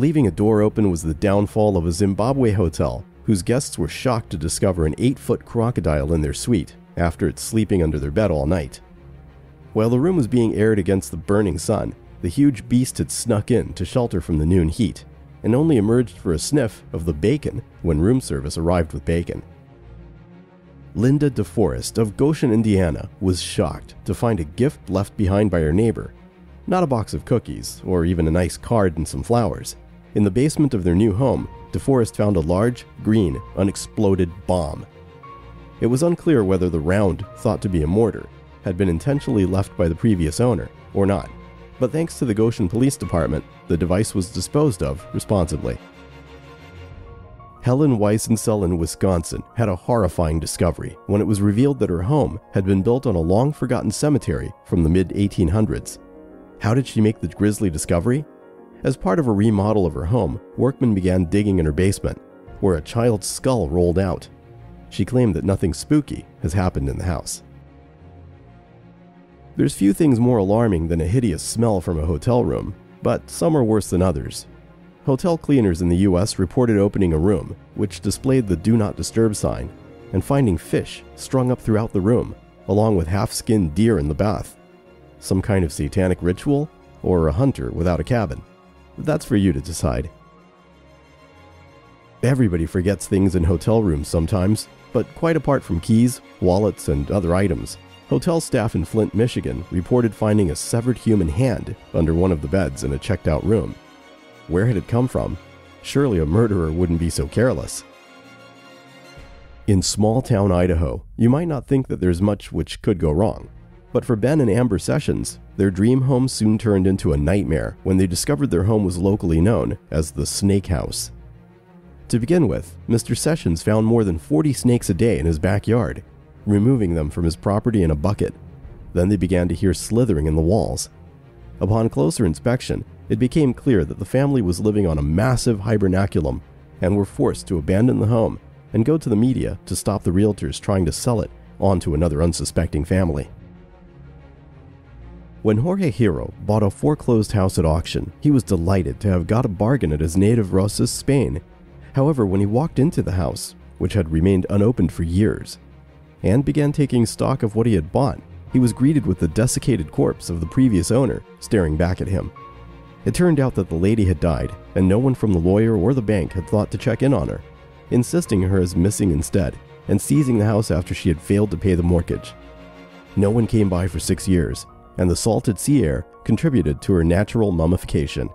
Leaving a door open was the downfall of a Zimbabwe hotel, whose guests were shocked to discover an 8-foot crocodile in their suite after it's sleeping under their bed all night. While the room was being aired against the burning sun, the huge beast had snuck in to shelter from the noon heat, and only emerged for a sniff of the bacon when room service arrived with bacon. Linda DeForest of Goshen, Indiana, was shocked to find a gift left behind by her neighbor. Not a box of cookies, or even a nice card and some flowers. In the basement of their new home, DeForest found a large, green, unexploded bomb. It was unclear whether the round, thought to be a mortar, had been intentionally left by the previous owner, or not. But thanks to the Goshen Police Department, the device was disposed of responsibly. Helen Weissensel in Wisconsin had a horrifying discovery when it was revealed that her home had been built on a long-forgotten cemetery from the mid-1800s. How did she make the grisly discovery? As part of a remodel of her home, workmen began digging in her basement, where a child's skull rolled out. She claimed that nothing spooky has happened in the house. There's few things more alarming than a hideous smell from a hotel room, but some are worse than others. Hotel cleaners in the US reported opening a room, which displayed the Do Not Disturb sign, and finding fish strung up throughout the room, along with half-skinned deer in the bath. Some kind of satanic ritual, or a hunter without a cabin? That's for you to decide. Everybody forgets things in hotel rooms sometimes, but quite apart from keys, wallets, and other items, hotel staff in Flint, Michigan reported finding a severed human hand under one of the beds in a checked-out room. Where had it come from? Surely a murderer wouldn't be so careless. In small-town Idaho, you might not think that there's much which could go wrong. But for Ben and Amber Sessions, their dream home soon turned into a nightmare when they discovered their home was locally known as the Snake House. To begin with, Mr. Sessions found more than 40 snakes a day in his backyard, removing them from his property in a bucket. Then they began to hear slithering in the walls. Upon closer inspection, it became clear that the family was living on a massive hibernaculum and were forced to abandon the home and go to the media to stop the realtors trying to sell it on to another unsuspecting family. When Jorge Hero bought a foreclosed house at auction, he was delighted to have got a bargain at his native Rosas, Spain. However, when he walked into the house, which had remained unopened for years, and began taking stock of what he had bought, he was greeted with the desiccated corpse of the previous owner staring back at him. It turned out that the lady had died, and no one from the lawyer or the bank had thought to check in on her, insisting her as missing instead, and seizing the house after she had failed to pay the mortgage. No one came by for 6 years, and the salted sea air contributed to her natural mummification.